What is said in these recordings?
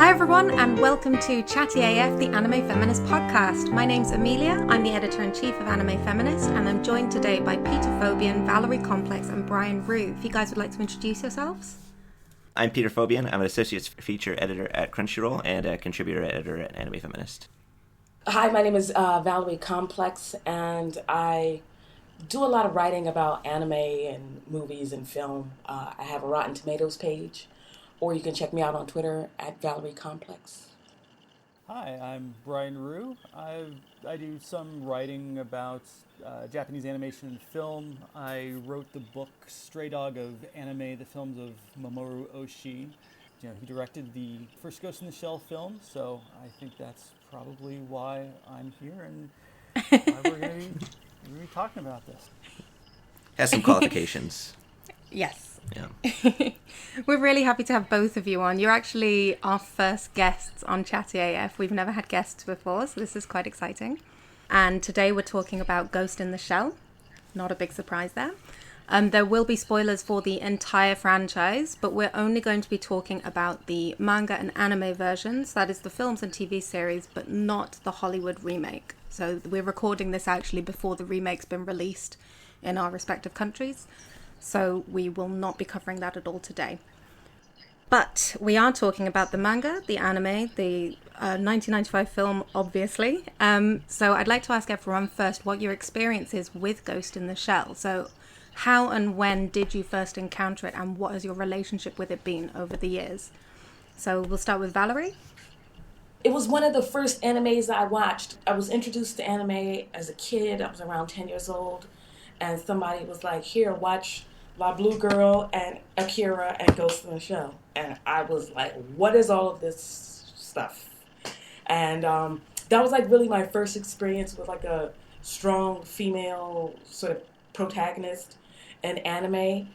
Hi everyone, and welcome to Chatty AF, the Anime Feminist podcast. My name's Amelia, I'm the editor-in-chief of Anime Feminist, and I'm joined today by Peter Phobian, Valerie Complex, and Brian Rue. If you guys would like to introduce yourselves. I'm Peter Phobian. I'm an associate feature editor at Crunchyroll and a contributor editor at Anime Feminist. Hi, my name is Valerie Complex, and I do a lot of writing about anime and movies and film. I have a Rotten Tomatoes page, or you can check me out on Twitter at Valerie Complex. Hi, I'm Brian Rue. I do some writing about Japanese animation and film. I wrote the book Stray Dog of Anime, the films of Mamoru Oshii. He directed the first Ghost in the Shell film, so I think that's probably why I'm here and why we're going to be talking about this. Has some qualifications. Yes. Yeah. We're really happy to have both of you on. You're actually our first guests on Chatty AF. We've never had guests before, so this is quite exciting. And today we're talking about Ghost in the Shell. Not a big surprise there. There will be spoilers for the entire franchise, but we're only going to be talking about the manga and anime versions, that is the films and TV series, but not the Hollywood remake. So we're recording this actually before the remake's been released in our respective countries. So we will not be covering that at all today. But we are talking about the manga, the anime, the 1995 film, obviously. So I'd like to ask everyone first what your experience is with Ghost in the Shell. So how and when did you first encounter it, and what has your relationship with it been over the years? So we'll start with Valerie. It was one of the first animes that I watched. I was introduced to anime as a kid. I was around 10 years old. And somebody was like, here, watch La Blue Girl and Akira and Ghost in the Shell. And I was like, what is all of this stuff? And that was like really my first experience with like a strong female sort of protagonist in anime.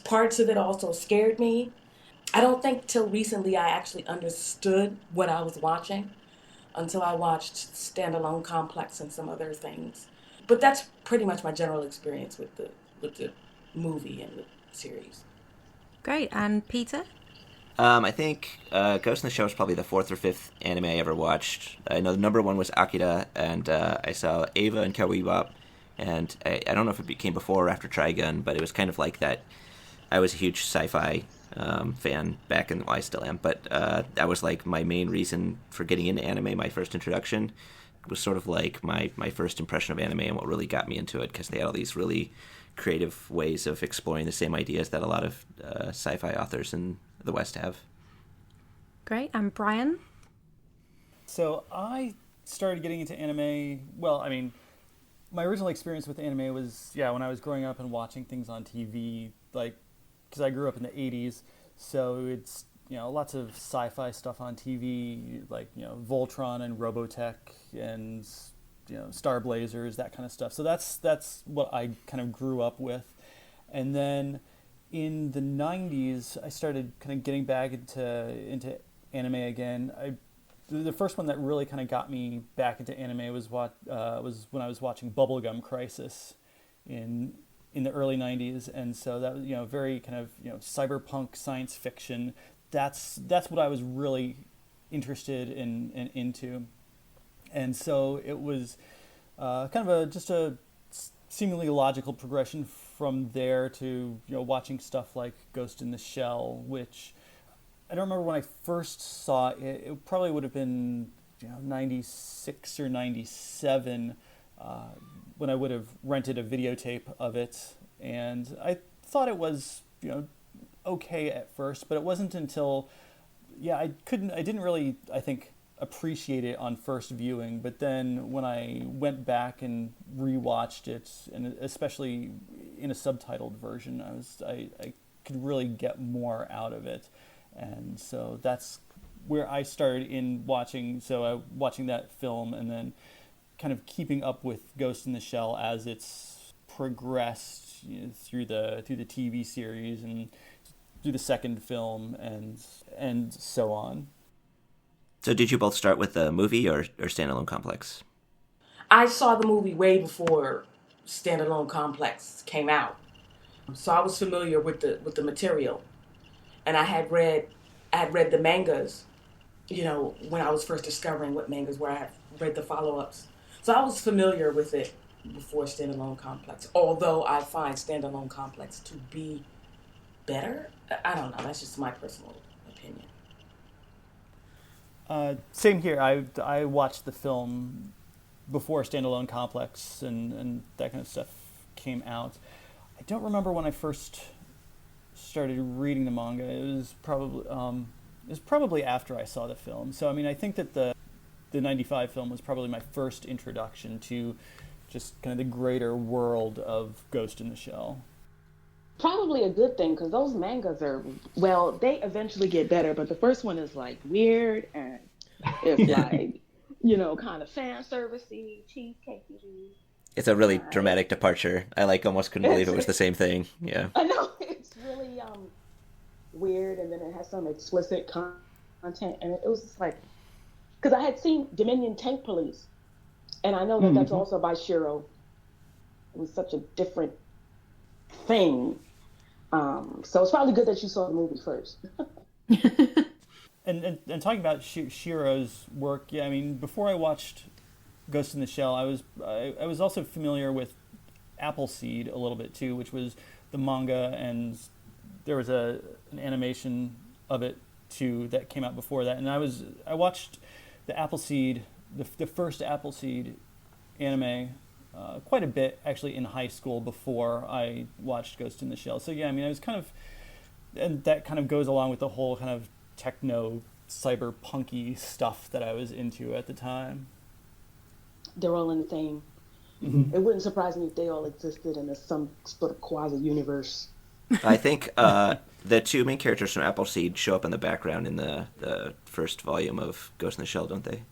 Parts of it also scared me. I don't think till recently I actually understood what I was watching until I watched Standalone Complex and some other things. But that's pretty much my general experience with the movie and the series. Great. And Peter? I think Ghost in the Shell was probably the fourth or fifth anime I ever watched. I know the number one was Akira, and I saw Eva and Cowboy Bebop, and I don't know if it came before or after Trigun, but it was kind of like that. I was a huge sci-fi fan back in, well, I still am, but that was like my main reason for getting into anime. My first introduction was sort of like my first impression of anime and what really got me into it, because they had all these really creative ways of exploring the same ideas that a lot of sci-fi authors in the West have. Great. And Brian? So I started getting into anime, well, I mean, my original experience with anime was, when I was growing up and watching things on TV, like, because I grew up in the 80s, so it's, lots of sci-fi stuff on TV, like, Voltron and Robotech and, Star Blazers, that kind of stuff. So that's what I kind of grew up with. And then in the 90s, I started kind of getting back into anime again. The first one that really kind of got me back into anime was when I was watching Bubblegum Crisis in the early 90s. And so that was, very kind of, cyberpunk science fiction. That's what I was really interested in into. And so it was kind of just a seemingly logical progression from there to watching stuff like Ghost in the Shell, which I don't remember when I first saw it. It probably would have been 96 or 97 when I would have rented a videotape of it, and I thought it was okay at first, but it wasn't until I didn't really, I think, appreciate it on first viewing, but then when I went back and rewatched it, and especially in a subtitled version, I could really get more out of it, and so that's where I started in watching that film, and then kind of keeping up with Ghost in the Shell as it's progressed through the TV series and through the second film and so on. So did you both start with the movie or Standalone Complex? I saw the movie way before Standalone Complex came out. So I was familiar with the material. And I had read the mangas, when I was first discovering what mangas were. I had read the follow-ups. So I was familiar with it before Standalone Complex, although I find Standalone Complex to be better. I don't know. That's just my personal opinion. Same here. I watched the film before Standalone Complex and that kind of stuff came out. I don't remember when I first started reading the manga. It was probably after I saw the film. So I mean, I think that the '95 film was probably my first introduction to just kind of the greater world of Ghost in the Shell. Probably a good thing because those mangas are, well, they eventually get better, but the first one is like weird and it's like, kind of fan servicey, cheesecakey. It's a really dramatic departure. I almost couldn't believe it was the same thing. Yeah. I know, it's really weird, and then it has some explicit content, and it was just like, because I had seen Dominion Tank Police, and I know that that's also by Shirow. It was such a different thing. So it's probably good that you saw the movie first. And talking about Shirow's work, yeah, I mean, before I watched Ghost in the Shell, I was also familiar with Appleseed a little bit too, which was the manga, and there was an animation of it too that came out before that. And I watched the Appleseed, the first Appleseed anime quite a bit actually in high school before I watched Ghost in the Shell. So yeah, I mean, I was and that kind of goes along with the whole kind of techno cyberpunky stuff that I was into at the time. They're all in the same. Mm-hmm. It wouldn't surprise me if they all existed in some sort of quasi-universe. I think the two main characters from Appleseed show up in the background in the first volume of Ghost in the Shell, don't they?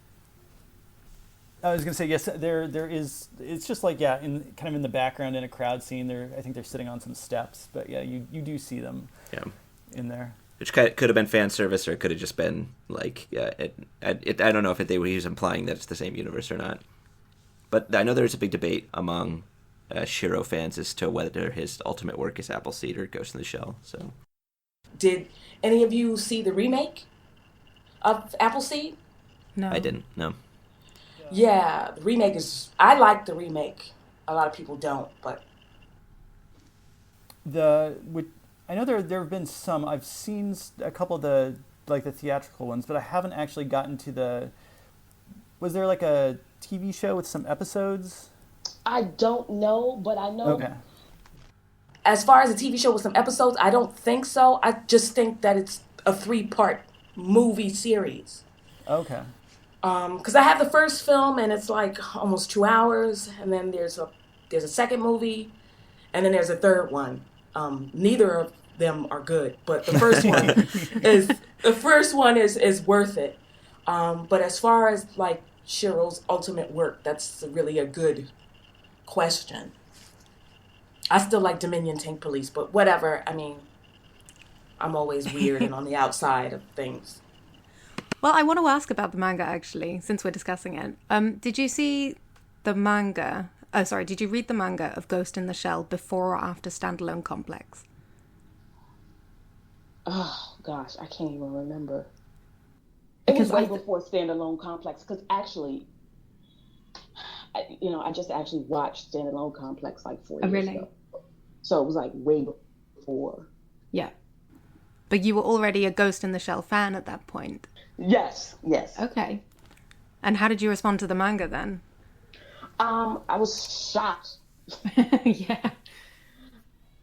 I was going to say, yes, there is. It's just like, yeah, kind of in the background in a crowd scene. I think they're sitting on some steps, but yeah, you do see them in there. Which could have been fan service, or it could have just been like, yeah, I don't know if he was implying that it's the same universe or not. But I know there's a big debate among Shirow fans as to whether his ultimate work is Appleseed or Ghost in the Shell. So, did any of you see the remake of Appleseed? No, I didn't. No. Yeah, the remake is. I like the remake. A lot of people don't, but I know there have been some. I've seen a couple of the theatrical ones, but I haven't actually gotten to the. Was there like a TV show with some episodes? I don't know, but I know. Okay. As far as a TV show with some episodes, I don't think so. I just think that it's a 3-part movie series. Okay. Because I have the first film and it's like almost 2 hours, and then there's a second movie, and then there's a third one. Neither of them are good, but the first one is worth it. But as far as like Shirow's ultimate work, that's really a good question. I still like Dominion Tank Police, but whatever. I mean, I'm always weird and on the outside of things. Well, I want to ask about the manga, actually, since we're discussing it. Did you see the manga? Oh, sorry. Did you read the manga of Ghost in the Shell before or after Standalone Complex? Oh, gosh, I can't even remember. It was way before Standalone Complex, because actually, I just actually watched Standalone Complex like 4 years ago. So it was like way before. Yeah. But you were already a Ghost in the Shell fan at that point. Yes. Okay. And how did you respond to the manga then? I was shocked. Yeah.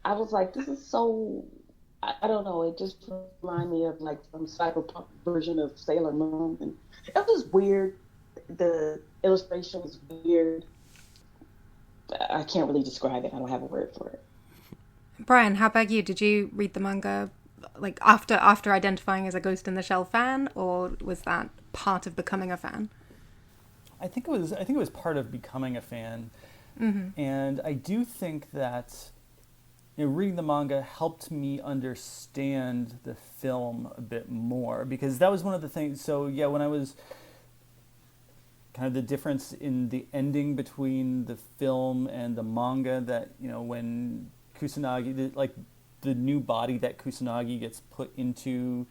I was like, this is so, I don't know, it just reminded me of like some cyberpunk version of Sailor Moon. And it was weird. The illustration was weird. I can't really describe it. I don't have a word for it. Brian, how about you? Did you read the manga like after identifying as a Ghost in the Shell fan, or was that part of becoming a fan? I think it was part of becoming a fan. Mm-hmm. And I do think that reading the manga helped me understand the film a bit more, because that was one of the things. So yeah, when I was kind of the difference in the ending between the film and the manga, that when Kusanagi, the new body that Kusanagi gets put into,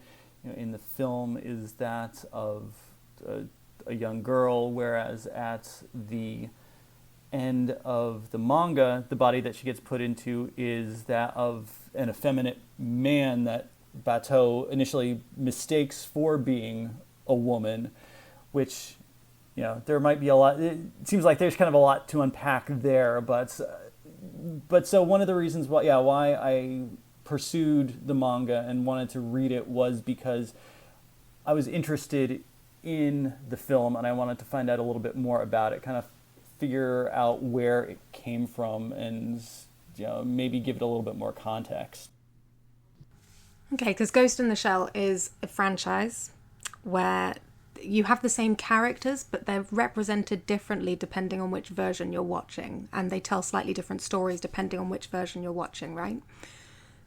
in the film is that of a young girl, whereas at the end of the manga, the body that she gets put into is that of an effeminate man that Bateau initially mistakes for being a woman, which, there might be a lot. It seems like there's kind of a lot to unpack there, but so one of the reasons why I pursued the manga and wanted to read it was because I was interested in the film and I wanted to find out a little bit more about it, kind of figure out where it came from and maybe give it a little bit more context. Okay, because Ghost in the Shell is a franchise where you have the same characters, but they're represented differently depending on which version you're watching, and they tell slightly different stories depending on which version you're watching, right?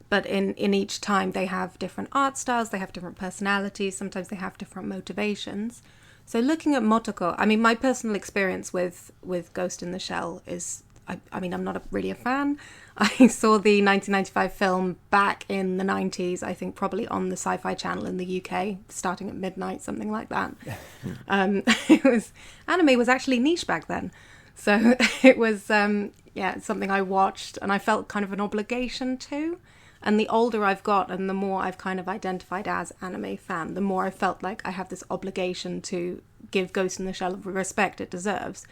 But in each time they have different art styles, they have different personalities, sometimes they have different motivations. So looking at Motoko, I mean, my personal experience with Ghost in the Shell is, I'm not really a fan. I saw the 1995 film back in the 90s, I think probably on the Sci-Fi Channel in the UK, starting at midnight, something like that. Anime was actually niche back then. So it was, something I watched and I felt kind of an obligation to. And the older I've got and the more I've kind of identified as anime fan, the more I felt like I have this obligation to give Ghost in the Shell the respect it deserves.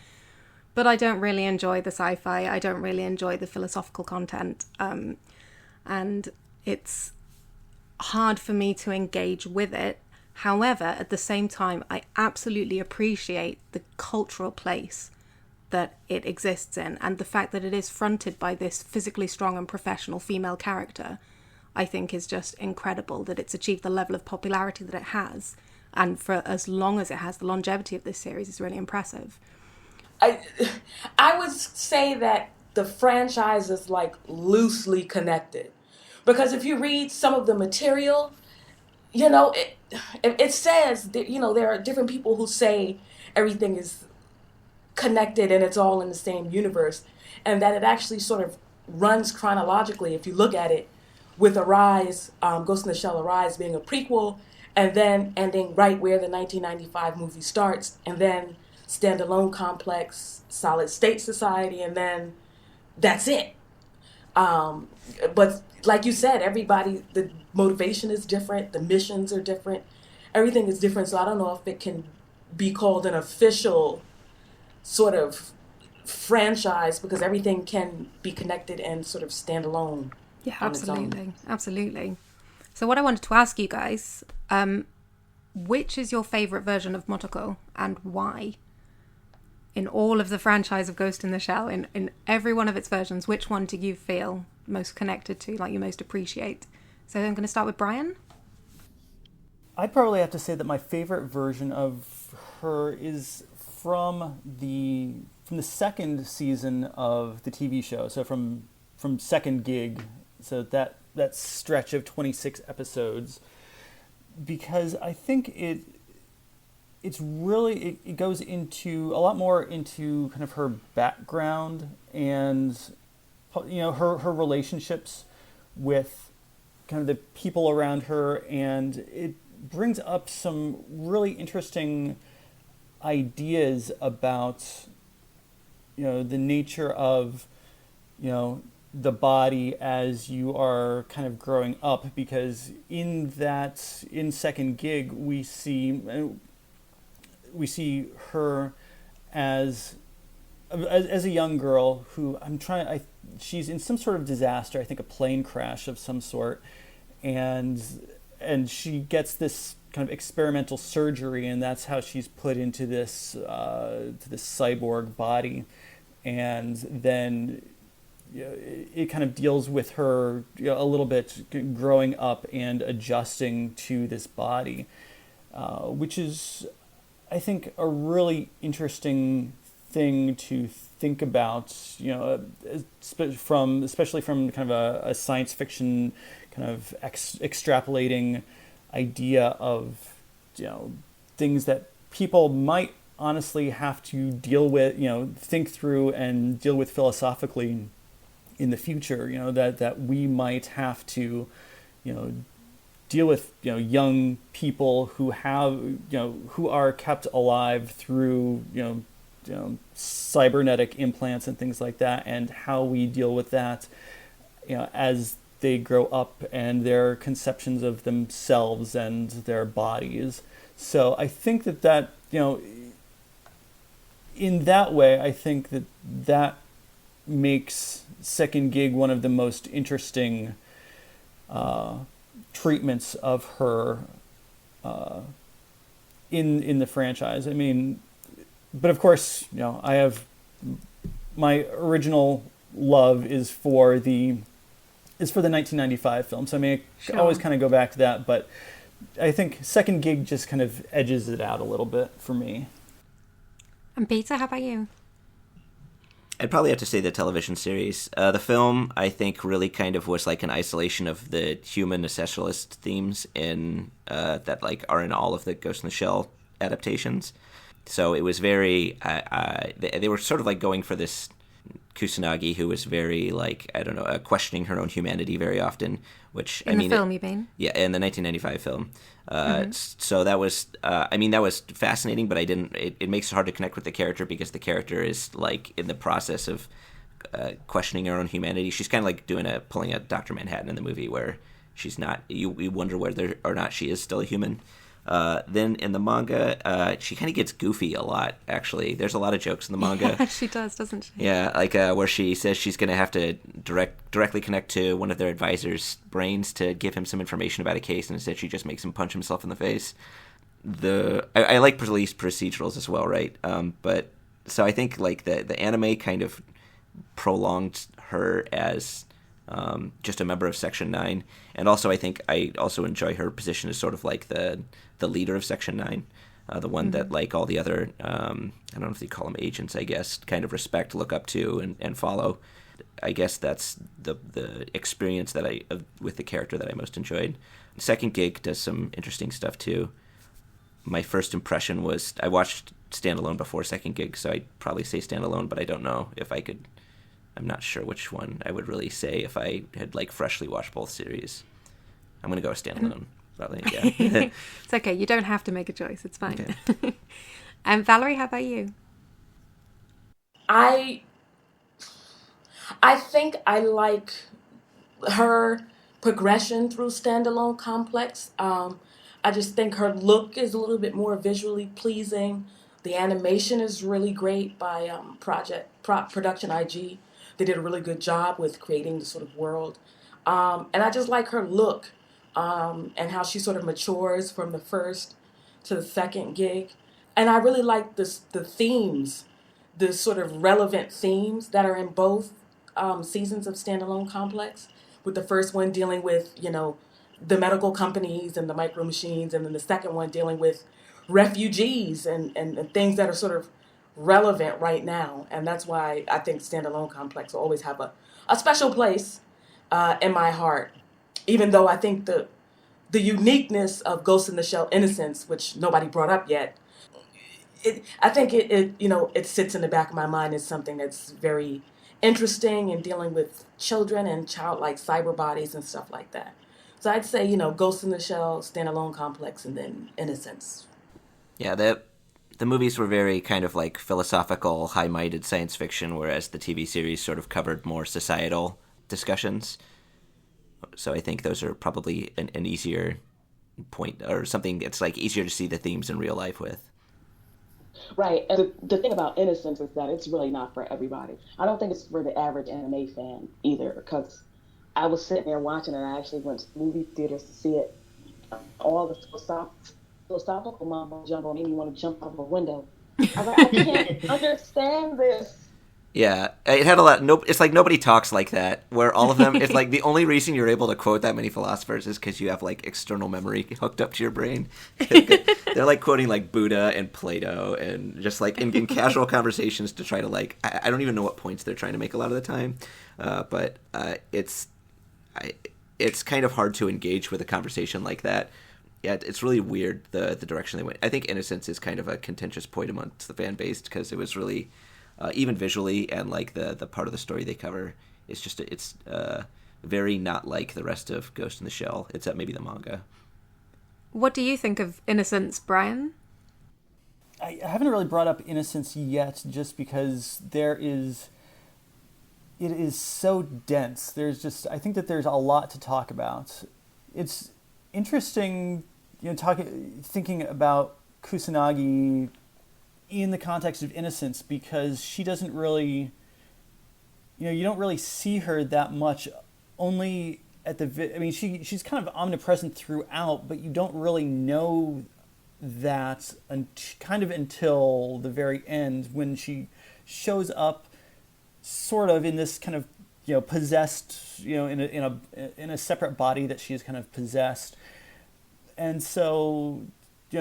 But I don't really enjoy the sci-fi. I don't really enjoy the philosophical content. And it's hard for me to engage with it. However, at the same time, I absolutely appreciate the cultural place that it exists in, and the fact that it is fronted by this physically strong and professional female character, I think is just incredible that it's achieved the level of popularity that it has. And for as long as it has, the longevity of this series is really impressive. I would say that the franchise is like loosely connected, because if you read some of the material, it says that, there are different people who say everything is connected and it's all in the same universe, and that it actually sort of runs chronologically if you look at it, with Arise, Ghost in the Shell Arise being a prequel, and then ending right where the 1995 movie starts, and then Standalone Complex, Solid State Society, and then that's it. But like you said, the motivation is different, the missions are different, everything is different, so I don't know if it can be called an official sort of franchise, because everything can be connected and sort of standalone. Yeah, absolutely. So what I wanted to ask you guys, which is your favorite version of Motoko and why? In all of the franchise of Ghost in the Shell, in every one of its versions, which one do you feel most connected to, like you most appreciate? So I'm going to start with Brian. I'd probably have to say that my favorite version of her is from the second season of the TV show, so from second gig, so that stretch of 26 episodes, because I think it goes into a lot more into kind of her background and her relationships with kind of the people around her, and it brings up some really interesting ideas about the nature of the body as you are kind of growing up, because in second gig we see her as a young girl who she's in some sort of disaster, I think a plane crash of some sort, and she gets this kind of experimental surgery, and that's how she's put into this cyborg body, and then it kind of deals with her a little bit growing up and adjusting to this body, which is, I think, a really interesting thing to think about, especially from kind of a science fiction kind of extrapolating idea of things that people might honestly have to deal with, think through and deal with philosophically in the future, that we might have to deal with young people who have who are kept alive through cybernetic implants and things like that, and how we deal with that as they grow up and their conceptions of themselves and their bodies. So I think that in that way, I think that makes Second Gig one of the most interesting treatments of her in the franchise. I mean, but of course, I have my original love is for the 1995 film. So I mean, I always kind of go back to that, but I think Second Gig just kind of edges it out a little bit for me. And Peter, how about you? I'd probably have to say the television series. The film, I think, really kind of was like an isolation of the human essentialist themes in that like are in all of the Ghost in the Shell adaptations. So it was very, they were sort of like going for this Kusanagi who was very like, I don't know, questioning her own humanity very often, which in the film, you mean? Yeah, in the 1995 film. So that was, that was fascinating, but it makes it hard to connect with the character because the character is like in the process of questioning her own humanity. She's kind of like pulling a Dr. Manhattan in the movie where she's not, you wonder whether or not she is still a human. Then in the manga, she kind of gets goofy a lot, actually. There's a lot of jokes in the manga. Yeah, she does, doesn't she? Yeah, like where she says she's going to have to directly connect to one of their advisors' brains to give him some information about a case, and instead she just makes him punch himself in the face. I like police procedurals as well, right? But so I think like the anime kind of prolonged her as just a member of Section 9. And also I think I also enjoy her position as sort of like the leader of Section 9, the one that like all the other, I don't know if they call them agents, I guess, kind of respect, look up to, and follow. I guess that's the experience that with the character that I most enjoyed. Second Gig does some interesting stuff too. My first impression was, I watched Standalone before Second Gig, so I'd probably say Standalone, but I don't know if I could, I'm not sure which one I would really say if I had like freshly watched both series. I'm going to go with Standalone, probably, yeah. It's okay, you don't have to make a choice, it's fine. Okay. And Valerie, how about you? I think I like her progression through Standalone Complex. I just think her look is a little bit more visually pleasing. The animation is really great by Production IG. They did a really good job with creating the sort of world. And I just like her look and how she sort of matures from the first to the Second Gig. And I really like the themes, the sort of relevant themes that are in both seasons of Standalone Complex, with the first one dealing with, the medical companies and the micro machines, and then the second one dealing with refugees and things that are sort of relevant right now. And that's why I think Standalone Complex will always have a special place in my heart, even though I think the uniqueness of Ghost in the Shell Innocence, which nobody brought up yet, I think it sits in the back of my mind as something that's very interesting in dealing with children and childlike cyber bodies and stuff like that. So I'd say, Ghost in the Shell, Standalone Complex, and then Innocence. Yeah, the movies were very kind of like philosophical, high-minded science fiction, whereas the TV series sort of covered more societal discussions. So I think those are probably an easier point, or something that's like easier to see the themes in real life with. Right. And the thing about Innocence is that it's really not for everybody. I don't think it's for the average anime fan either, because I was sitting there watching it, and I actually went to movie theaters to see it. All the philosophical mumbo jumbo made me want to jump out of a window. I was like, I can't understand this. Yeah, it had a lot. It's like nobody talks like that. Where all of them, it's like the only reason you're able to quote that many philosophers is because you have like external memory hooked up to your brain. They're like quoting like Buddha and Plato, and just like in casual conversations to try to like. I don't even know what points they're trying to make a lot of the time, but it's kind of hard to engage with a conversation like that. Yeah, it's really weird the direction they went. I think Innocence is kind of a contentious point amongst the fan base because it was really. Even visually and like the part of the story they cover, it's very not like the rest of Ghost in the Shell, except maybe the manga. What do you think of Innocence, Brian? I haven't really brought up Innocence yet, just because it is so dense. I think that there's a lot to talk about. It's interesting, thinking about Kusanagi in the context of Innocence, because she doesn't really, you don't really see her that much. Only at she's kind of omnipresent throughout, but you don't really know that kind of until the very end, when she shows up sort of in this kind of possessed, in a separate body that she is kind of possessed. And so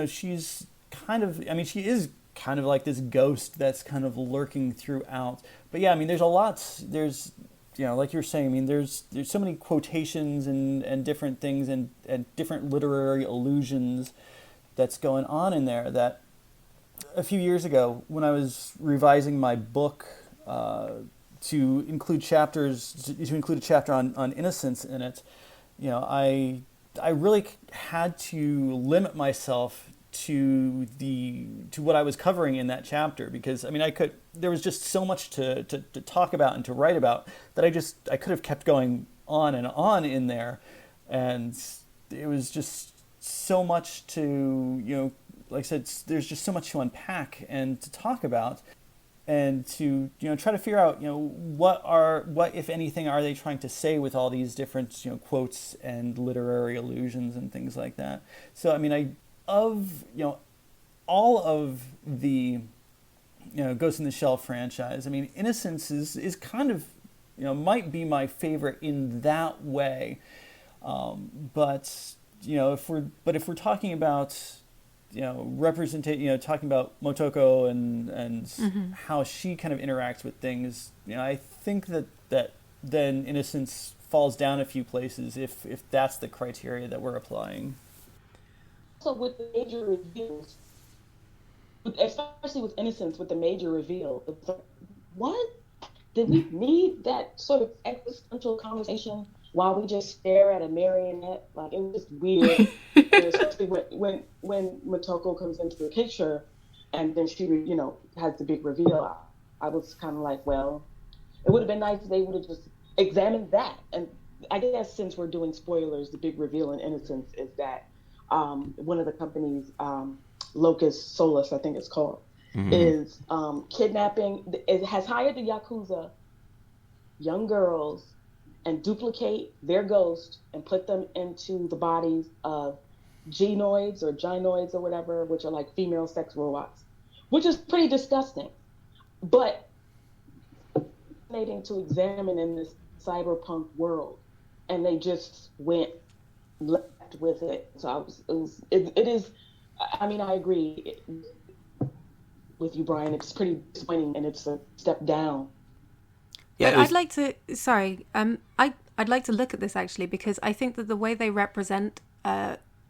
she's kind of, she is kind of like this ghost that's kind of lurking throughout. But yeah, there's a lot, like you were saying, there's so many quotations and different things and different literary allusions that's going on in there, that a few years ago, when I was revising my book to include a chapter on innocence in it, I really had to limit myself to what I was covering in that chapter, because there was just so much to talk about and to write about, that I could have kept going on and on in there, and it was just so much to, like I said, there's just so much to unpack and to talk about, and to try to figure out what if anything are they trying to say with all these different quotes and literary allusions and things like that. So all of the Ghost in the Shell franchise, Innocence is kind of might be my favorite in that way, but if we're talking about talking about Motoko and how she kind of interacts with things, I think that then Innocence falls down a few places if that's the criteria that we're applying. Also, with the major reveals, especially with Innocence, with the major reveal, it's like, what? Did we need that sort of existential conversation while we just stare at a marionette? Like, it was just weird. Especially when Motoko comes into the picture, and then she, has the big reveal. I was kind of like, well, it would have been nice if they would have just examined that. And I guess since we're doing spoilers, the big reveal in Innocence is that one of the companies, Locus Solus, I think it's called, is kidnapping. It has hired the Yakuza, young girls, and duplicate their ghost and put them into the bodies of genoids or gynoids or whatever, which are like female sex robots, which is pretty disgusting, but fascinating to examine in this cyberpunk world. And they just went left with it. So it is. I agree with you, Brian. It's pretty disappointing, and it's a step down. Yeah, I'd like to. Sorry, I'd like to look at this actually, because I think that the way they represent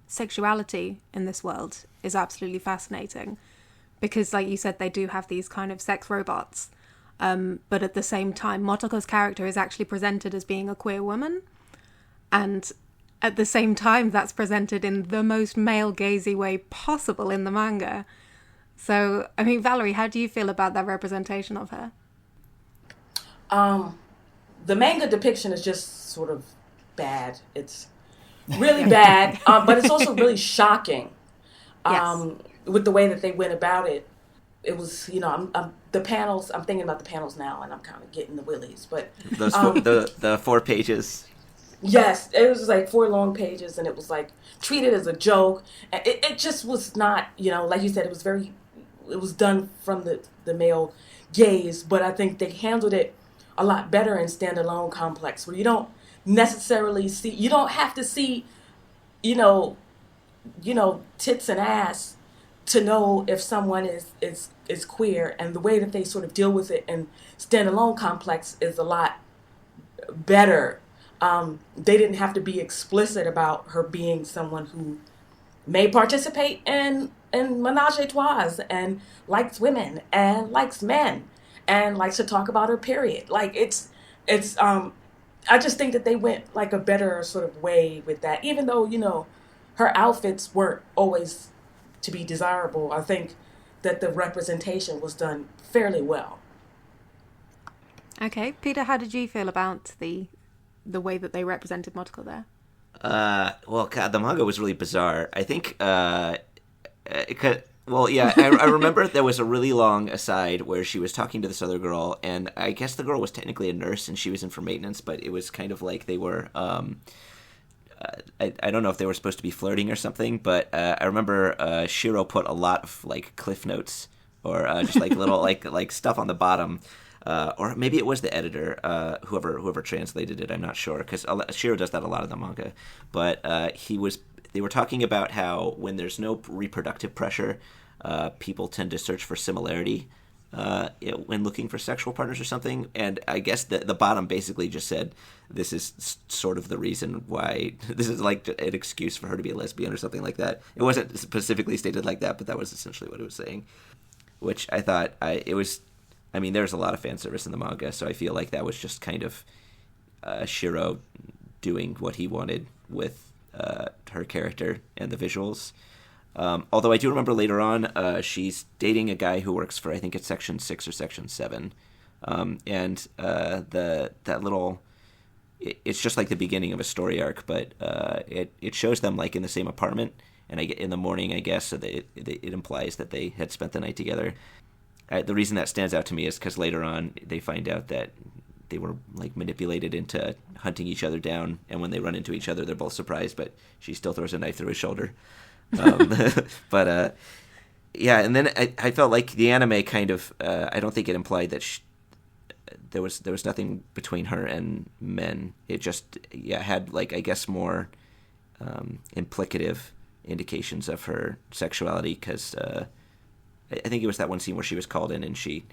sexuality in this world is absolutely fascinating. Because, like you said, they do have these kind of sex robots, but at the same time, Motoko's character is actually presented as being a queer woman, and at the same time, that's presented in the most male-gazy way possible in the manga. So, Valerie, how do you feel about that representation of her? The manga depiction is just sort of bad. It's really bad, but it's also really shocking with the way that they went about it. It was, the panels, I'm thinking about the panels now, and I'm kind of getting the willies. But those the 4 pages. Yes, it was like 4 long pages, and it was like treated as a joke. It just was not, like you said, it was done from the male gaze, but I think they handled it a lot better in Standalone Complex, where you don't necessarily see, you don't have to see, tits and ass to know if someone is queer, and the way that they sort of deal with it in Standalone Complex is a lot better. They didn't have to be explicit about her being someone who may participate in menage a trois and likes women and likes men and likes to talk about her period. Like it's I just think that they went like a better sort of way with that, even though, her outfits weren't always to be desirable. I think that the representation was done fairly well. Okay, Peter, how did you feel about the way that they represented Motoko there? Well, God, the manga was really bizarre. I think, I remember there was a really long aside where she was talking to this other girl, and I guess the girl was technically a nurse and she was in for maintenance, but it was kind of like they were, I don't know if they were supposed to be flirting or something, but I remember Shirow put a lot of like cliff notes or just like little like stuff on the bottom. Or maybe it was the editor, whoever translated it. I'm not sure, because Shirow does that a lot in the manga. But they were talking about how when there's no reproductive pressure, people tend to search for similarity when looking for sexual partners or something. And I guess the bottom basically just said this is sort of the reason why this is like an excuse for her to be a lesbian or something like that. It wasn't specifically stated like that, but that was essentially what it was saying. Which I thought there's a lot of fan service in the manga, so I feel like that was just kind of Shirow doing what he wanted with her character and the visuals. Although I do remember later on, she's dating a guy who works for, I think it's Section 6 or Section 7. It's just like the beginning of a story arc, but it shows them like in the same apartment, and in the morning, I guess, so that it implies that they had spent the night together. The reason that stands out to me is because later on they find out that they were like manipulated into hunting each other down, and when they run into each other, they're both surprised, but she still throws a knife through his shoulder. And then I felt like the anime kind of I don't think it implied that there was nothing between her and men. It just had like I guess more implicative indications of her sexuality, because I think it was that one scene where she was called in and she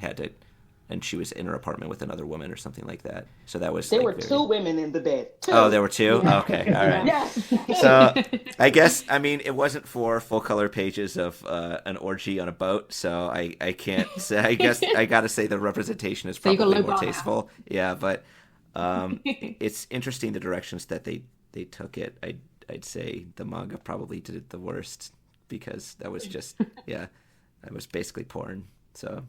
was in her apartment with another woman or something like that. So that was there were two women in the bed. Two. Oh, there were two? Yeah. Okay, all right. Yes. So I guess, it wasn't 4 full color pages of an orgy on a boat, so I can't say, I guess I gotta say the representation is probably more tasteful. Yeah, but it's interesting the directions that they took it. I'd say the manga probably did it the worst, because that was just, that was basically porn, so...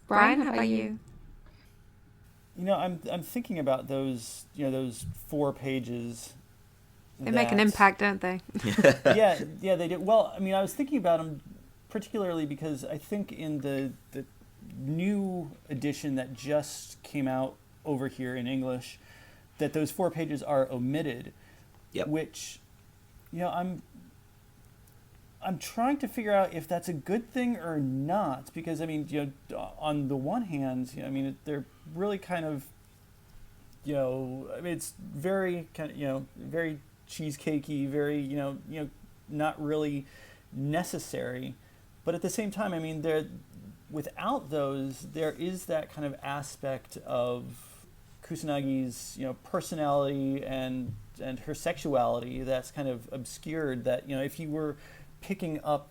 Brian, how about you? I'm thinking about those 4 pages. They make an impact, don't they? yeah, they do. Well, I was thinking about them particularly because I think in the new edition that just came out over here in English, that those 4 pages are omitted. Yep. Which, I'm trying to figure out if that's a good thing or not, because on the one hand, they're really kind of, it's very kind of, very cheesecakey, very not really necessary, but at the same time, without those, there is that kind of aspect of Kusanagi's personality and her sexuality that's kind of obscured. That if you were picking up,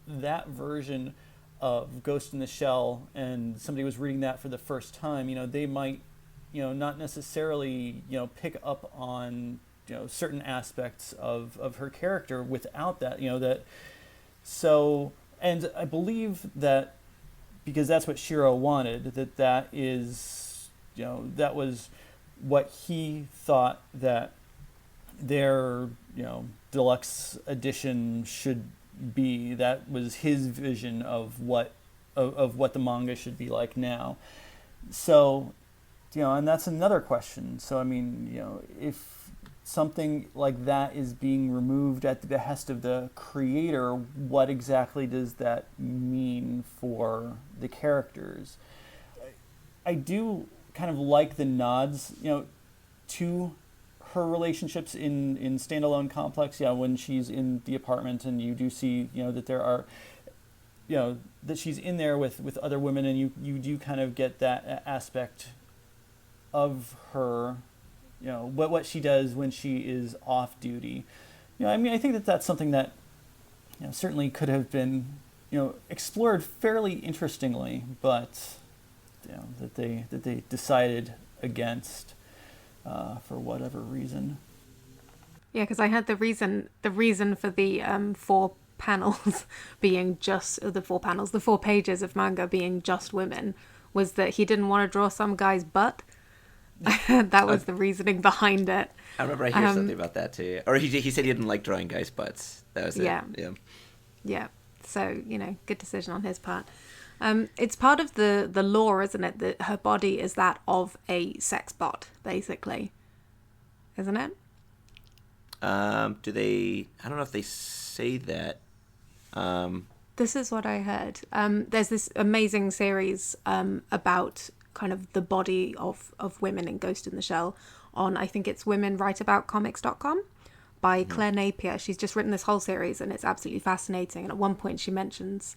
that version of Ghost in the Shell, and somebody was reading that for the first time, they might, not necessarily, pick up on, certain aspects of her character without that, So, and I believe that because that's what Shirow wanted, that is, that was what he thought that their, deluxe edition should be. That was his vision of what the manga should be like now. So, and that's another question. So, if something like that is being removed at the behest of the creator, what exactly does that mean for the characters? I do kind of like the nods, to her relationships in standalone complex, when she's in the apartment and you do see, that there are, that she's in there with other women, and you do kind of get that aspect of her, what she does when she is off duty. I think that's something that, certainly could have been, explored fairly interestingly, but, that they decided against. For whatever reason. Yeah, because I heard the reason for the four panels being just the 4 pages of manga being just women was that he didn't want to draw some guy's butt. That was the reasoning behind it. I remember I hear something about that too. Or he said he didn't like drawing guys' butts. That was it. Yeah. So, good decision on his part. It's part of the law, isn't it, that her body is that of a sex bot, basically. Isn't it? Do they... I don't know if they say that. This is what I heard. There's this amazing series about kind of the body of women in Ghost in the Shell on, I think it's womenwriteaboutcomics.com by Claire Napier. She's just written this whole series and it's absolutely fascinating. And at one point she mentions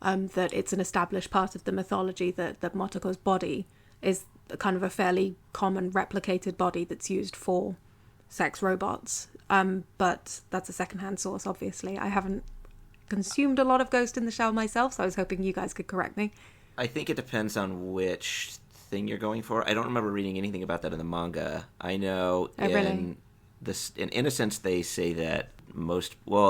that it's an established part of the mythology that Motoko's body is kind of a fairly common replicated body that's used for sex robots. But that's a secondhand source, obviously. I haven't consumed a lot of Ghost in the Shell myself, so I was hoping you guys could correct me. I think it depends on which thing you're going for. I don't remember reading anything about that in the manga. I know in Innocence they say that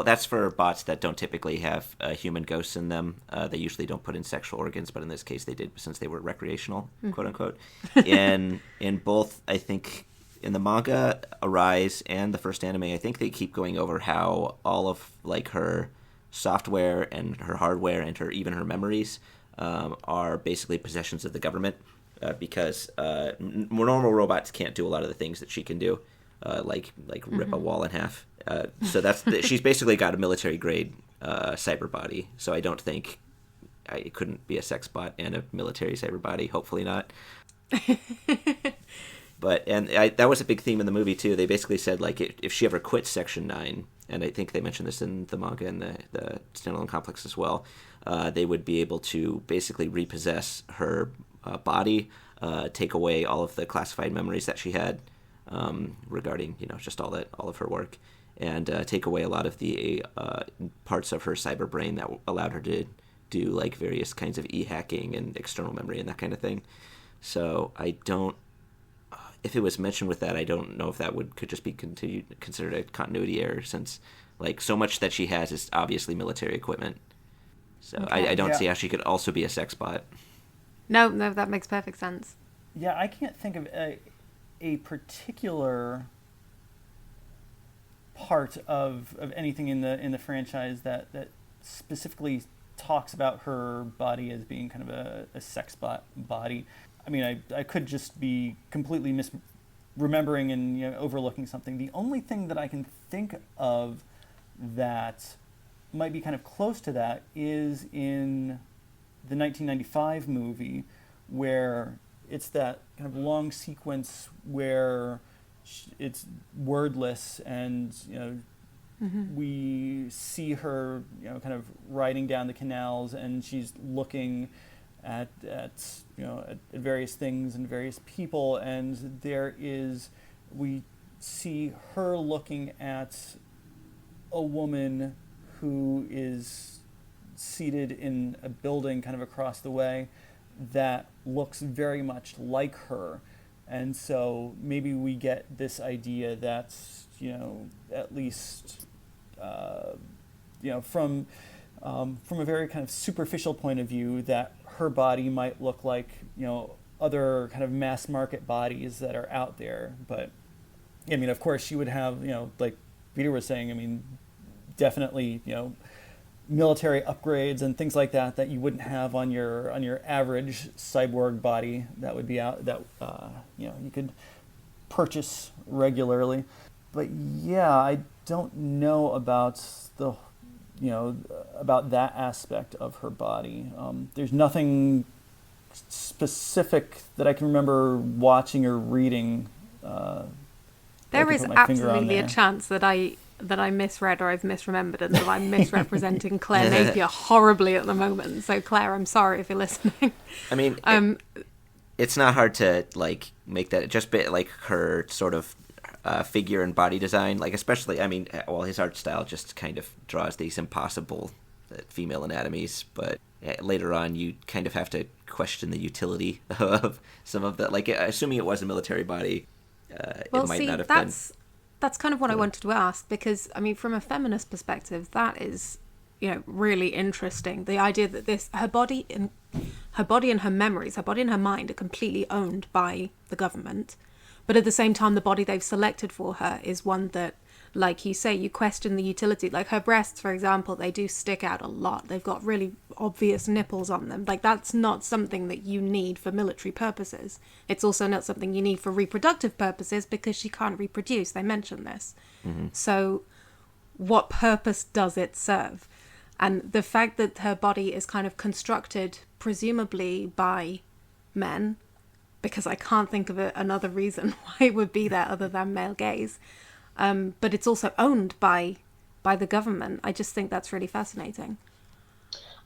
that's for bots that don't typically have human ghosts in them. They usually don't put in sexual organs, but in this case they did since they were recreational, quote unquote. In both, I think, in the manga, Arise and the first anime, I think they keep going over how all of like her software and her hardware and even her memories are basically possessions of the government because normal robots can't do a lot of the things that she can do, like rip a wall in half. So she's basically got a military grade cyber body. So I don't think it couldn't be a sex bot and a military cyber body. Hopefully not. But that was a big theme in the movie too. They basically said like if she ever quits Section 9, and I think they mentioned this in the manga and the standalone complex as well, they would be able to basically repossess her body, take away all of the classified memories that she had regarding just all of her work, and take away a lot of the parts of her cyber brain that allowed her to do like various kinds of e-hacking and external memory and that kind of thing. So I don't. If it was mentioned with that, I don't know if that could just be considered a continuity error, since like so much that she has is obviously military equipment. So okay. I don't see how she could also be a sex bot. No, that makes perfect sense. Yeah, I can't think of a particular part of anything in the franchise that specifically talks about her body as being kind of a sex bot body. I mean, I could just be completely misremembering and overlooking something. The only thing that I can think of that might be kind of close to that is in the 1995 movie, where it's that kind of long sequence where it's wordless and we see her kind of riding down the canals and she's looking at various things and various people, and we see her looking at a woman who is seated in a building kind of across the way that looks very much like her. And so maybe we get this idea that at least from a very kind of superficial point of view, that her body might look like other kind of mass market bodies that are out there. But I mean, of course, she would have like Peter was saying. I mean, definitely military upgrades and things like that you wouldn't have on your average cyborg body that would be out that you could purchase regularly. But yeah, I don't know about about that aspect of her body. There's nothing specific that I can remember watching or reading. There is absolutely a chance that I misread or I've misremembered and that I'm misrepresenting Claire Napier horribly at the moment. So Claire, I'm sorry if you're listening. I mean, it's not hard to like make that just bit like her sort of figure and body design, like especially, I mean, well, his art style just kind of draws these impossible female anatomies, but later on you kind of have to question the utility of some of the, like, assuming it was a military body, it might not have been. that's kind of what I wanted to ask, because I mean, from a feminist perspective, that is, really interesting. The idea that her body and her memories, her body and her mind are completely owned by the government, but at the same time, the body they've selected for her is one that, like you say, you question the utility. Like her breasts, for example, they do stick out a lot. They've got really obvious nipples on them. Like that's not something that you need for military purposes. It's also not something you need for reproductive purposes because she can't reproduce. They mention this. Mm-hmm. So what purpose does it serve? And the fact that her body is kind of constructed presumably by men, because I can't think of another reason why it would be there other than male gaze. But it's also owned by the government. I just think that's really fascinating.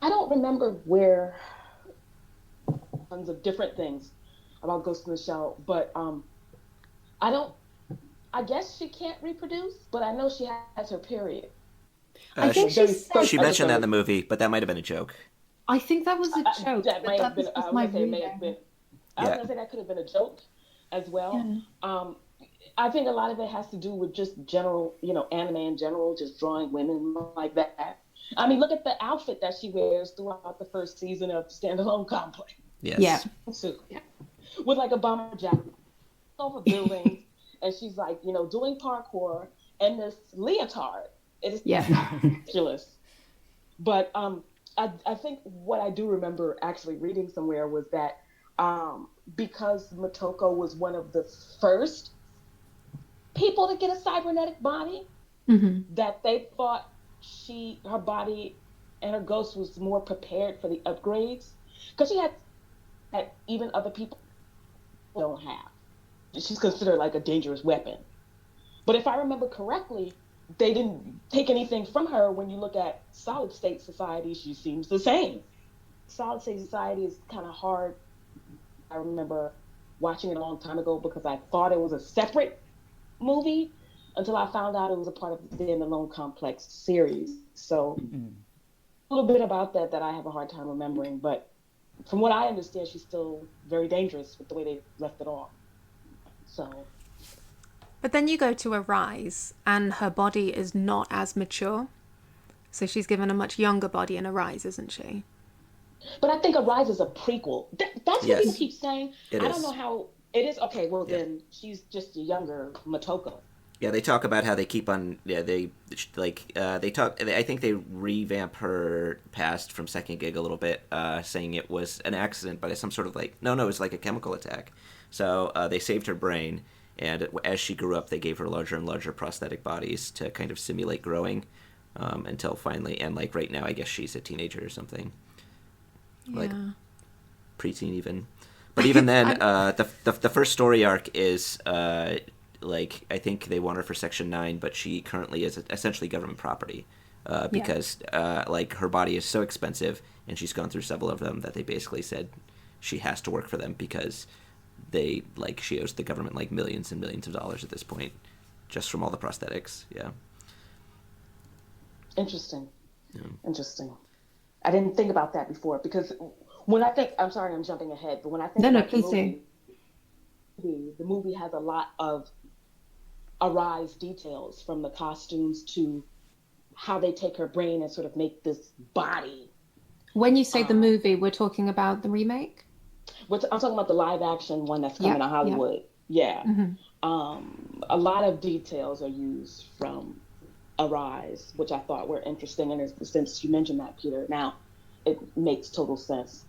I don't remember where tons of different things about Ghost in the Shell, but I guess she can't reproduce, but I know she has her period. I think she mentioned that in the movie, but that might have been a joke. I think that was a joke. That may have been. I was going to say it may have been. I was Yeah. going to say that could have been a joke as well. Yeah. I think a lot of it has to do with just general, anime in general, just drawing women like that. I mean, look at the outfit that she wears throughout the first season of Standalone Complex. Yes. Yeah. With like a bomber jacket over buildings, and she's like, doing parkour and this leotard. It is ridiculous. But I think what I do remember actually reading somewhere was that because Motoko was one of the first people to get a cybernetic body, Mm-hmm. that they thought her body and her ghost was more prepared for the upgrades, because she had even other people don't have. She's considered like a dangerous weapon. But if I remember correctly, they didn't take anything from her. When you look at solid state society, she seems the same. Solid state society is kind of hard. I remember watching it a long time ago because I thought it was a separate movie until I found out it was a part of the Standalone Complex series. So a little bit about that I have a hard time remembering. But from what I understand, she's still very dangerous with the way they left it off. So. But then you go to Arise, and her body is not as mature. So she's given a much younger body in Arise, isn't she? But I think Arise is a prequel. That's what people keep saying. I don't know how it is. Okay, well then she's just a younger Motoko. Yeah, they talk about how they keep on. Yeah, they talk. I think they revamp her past from Second Gig a little bit, saying it was an accident, but it's some sort of no, it's like a chemical attack. So they saved her brain, and as she grew up, they gave her larger and larger prosthetic bodies to kind of simulate growing, until finally, and right now, I guess she's a teenager or something, preteen even. But even then, the first story arc is. I think they want her for Section 9, but she currently is essentially government property because her body is so expensive, and she's gone through several of them that they basically said she has to work for them because she owes the government millions and millions of dollars at this point just from all the prosthetics. Yeah. Interesting. I didn't think about that before because when I think, I'm sorry, I'm jumping ahead, but when I think about the movie has a lot of Arise details, from the costumes to how they take her brain and sort of make this body. When you say the movie, we're talking about the remake? I'm talking about the live action one that's coming to Hollywood. Yeah. Mm-hmm. A lot of details are used from Arise, which I thought were interesting. And since you mentioned that, Peter, now it makes total sense.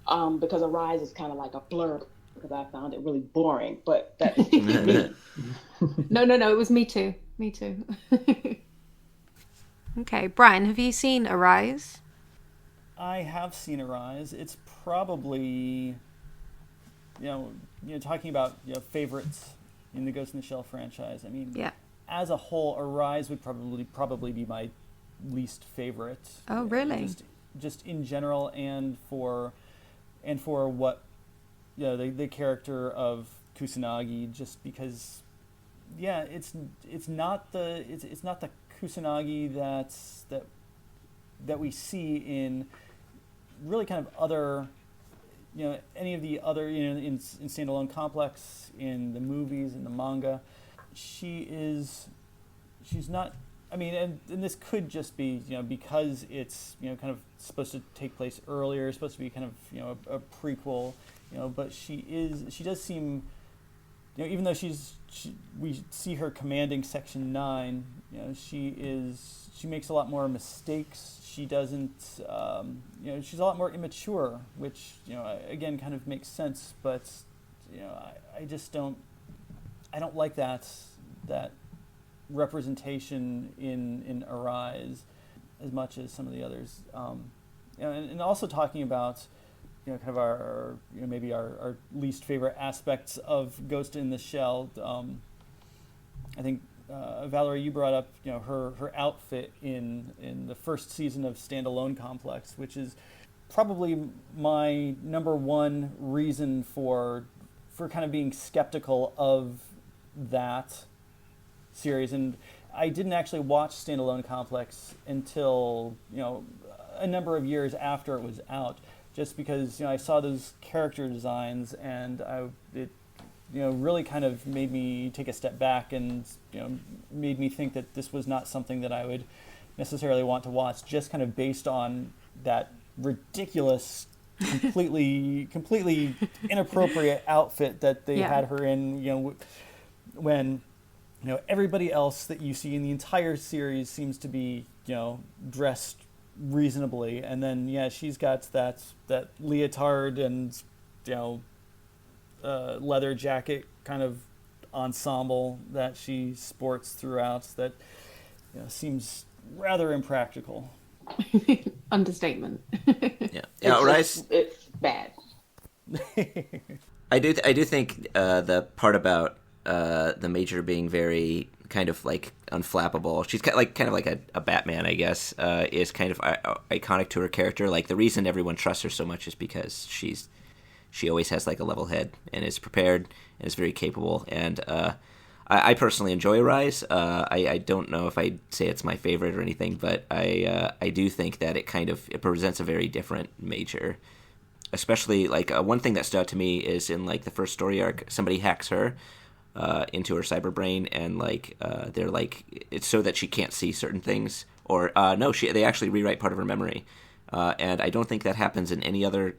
Because Arise is kind of like a blurb, because I found it really boring, but that's me. No, it was me too. Okay, Brian, have you seen Arise? I have seen Arise. It's probably, talking about favorites in the Ghost in the Shell franchise. I mean, as a whole, Arise would probably be my least favorite. Oh, really? Just in general, and for what. The character of Kusanagi, just because, it's not the Kusanagi that we see in really kind of other, any of the other in Standalone Complex, in the movies, in the manga. she's not. I mean, and this could just be, because it's, kind of supposed to take place earlier, supposed to be kind of, a prequel, but she does seem, even though we see her commanding Section 9, she makes a lot more mistakes. She doesn't, she's a lot more immature, which, again, kind of makes sense, but, I just don't like that representation in Arise as much as some of the others, and also talking about kind of our maybe our least favorite aspects of Ghost in the Shell. I think Valerie, you brought up her outfit in the first season of Standalone Complex, which is probably my number one reason for kind of being skeptical of that series. And I didn't actually watch Standalone Complex until a number of years after it was out, just because I saw those character designs, and it really kind of made me take a step back, and made me think that this was not something that I would necessarily want to watch, just kind of based on that ridiculous completely inappropriate outfit that they had her in, when everybody else that you see in the entire series seems to be, dressed reasonably, and then she's got that leotard and leather jacket kind of ensemble that she sports throughout that seems rather impractical. Understatement. It's bad. I do think the part about the Major being very kind of like unflappable. She's kind of like a Batman, I guess, is kind of iconic to her character. Like, the reason everyone trusts her so much is because she always has like a level head and is prepared and is very capable. And I personally enjoy Rise. I don't know if I'd say it's my favorite or anything, but I do think that it presents a very different Major. Especially, like, one thing that stood out to me is in, like, the first story arc, somebody hacks her into her cyber brain, and, like, they're, like, it's so that she can't see certain things. Or, they actually rewrite part of her memory. And I don't think that happens in any other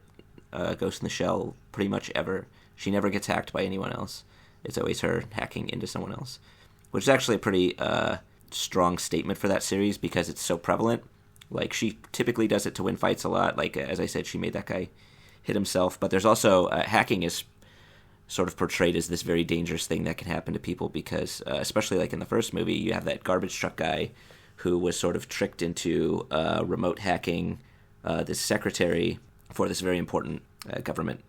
Ghost in the Shell pretty much ever. She never gets hacked by anyone else. It's always her hacking into someone else, which is actually a pretty strong statement for that series because it's so prevalent. Like, she typically does it to win fights a lot. Like, as I said, she made that guy hit himself. But there's also hacking is sort of portrayed as this very dangerous thing that can happen to people because, especially like in the first movie, you have that garbage truck guy who was sort of tricked into remote hacking this secretary for this very important government,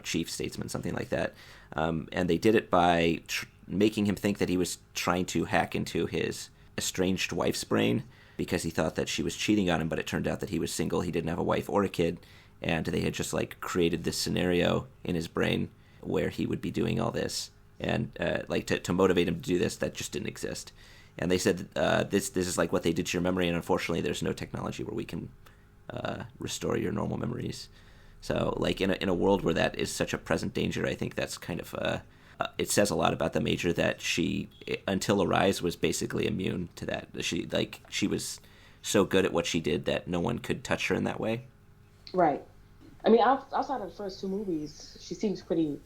chief, statesman, something like that. And they did it by making him think that he was trying to hack into his estranged wife's brain because he thought that she was cheating on him, but it turned out that he was single, he didn't have a wife or a kid, and they had just like created this scenario in his brain where he would be doing all this, and to motivate him to do this that just didn't exist. And they said this is like what they did to your memory, and unfortunately there's no technology where we can restore your normal memories. So, like, in a world where that is such a present danger, I think that's kind of it says a lot about the Major that she, until Arise, was basically immune to that. She was so good at what she did that no one could touch her in that way. Right. I mean, outside of the first two movies, she seems pretty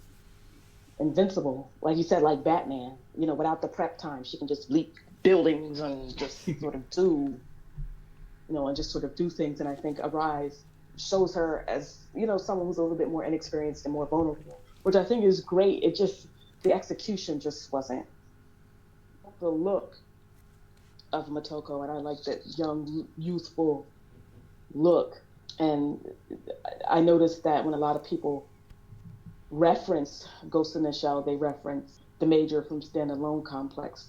invincible. Like you said, like Batman. Without the prep time, she can just leap buildings and just sort of do, and just sort of do things. And I think Arise shows her as, someone who's a little bit more inexperienced and more vulnerable, which I think is great. It just, the execution just wasn't the look of Motoko, and I like that young, youthful look. And I noticed that when a lot of people reference Ghost in the Shell, they reference the Major from Standalone Complex,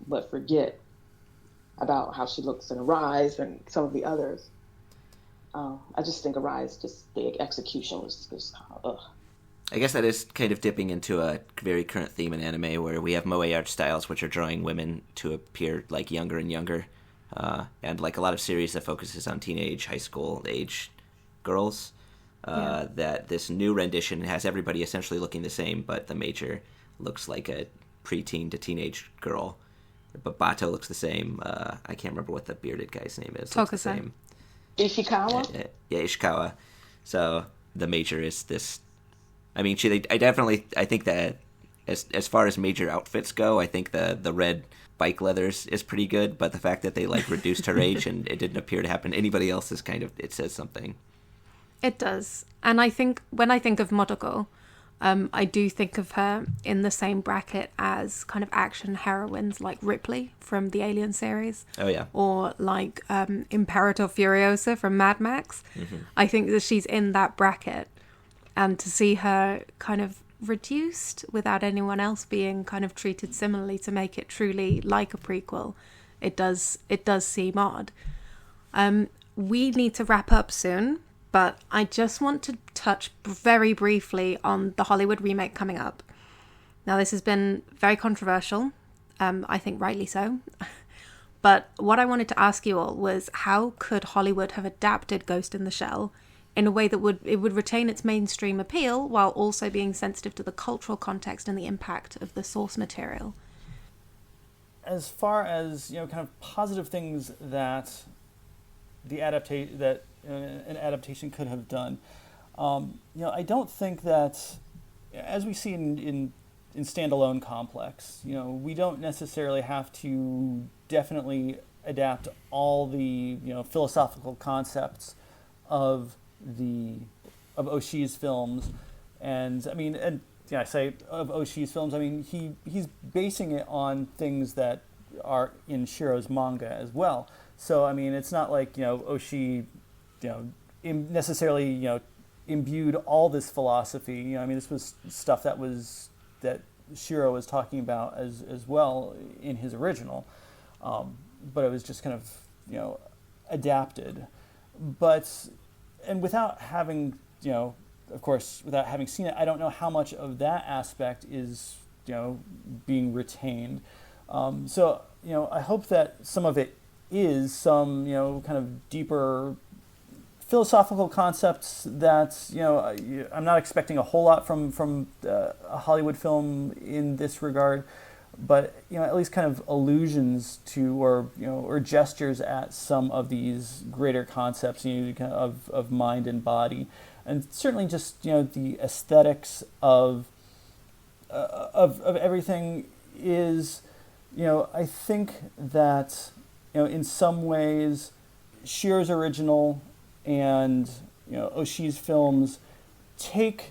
but forget about how she looks in Arise and some of the others. I just think Arise, just the execution was ugh. I guess that is kind of dipping into a very current theme in anime where we have moe art styles, which are drawing women to appear like younger and younger. And like a lot of series that focuses on teenage, high school age girls, that this new rendition has everybody essentially looking the same, but the Major looks like a preteen to teenage girl. But Bato looks the same. I can't remember what the bearded guy's name is. Looks the same. Ishikawa? Yeah, Ishikawa. So the major is this. I mean, I think that as far as major outfits go, I think the red bike leathers is pretty good. But the fact that they like reduced her age and it didn't appear to happen to anybody else is it says something. It does. And I think when I think of Motoko, I do think of her in the same bracket as kind of action heroines like Ripley from the Alien series. Oh, yeah. Or like Imperator Furiosa from Mad Max. Mm-hmm. I think that she's in that bracket. And to see her kind of reduced without anyone else being kind of treated similarly to make it truly like a prequel, it does seem odd. We need to wrap up soon. But I just want to touch very briefly on the Hollywood remake coming up. Now, this has been very controversial. I think rightly so. But what I wanted to ask you all was, how could Hollywood have adapted Ghost in the Shell in a way that would retain its mainstream appeal while also being sensitive to the cultural context and the impact of the source material? As far as, kind of positive things that an adaptation could have done, I don't think that, as we see in standalone Complex, we don't necessarily have to definitely adapt all the philosophical concepts of Oshii's films, and I say of Oshii's films, I mean he's basing it on things that are in Shirow's manga as well. So I mean, it's not like Oshii, necessarily imbued all this philosophy. This was stuff that Shirow was talking about as well in his original, but it was just kind of adapted. And without having of course, without having seen it, I don't know how much of that aspect is being retained. So I hope that some of it is some kind of deeper philosophical concepts that I'm not expecting a whole lot from a Hollywood film in this regard, but at least kind of allusions to or gestures at some of these greater concepts of mind and body, and certainly just the aesthetics of everything is I think that in some ways, Shirow's original and Oshii's films take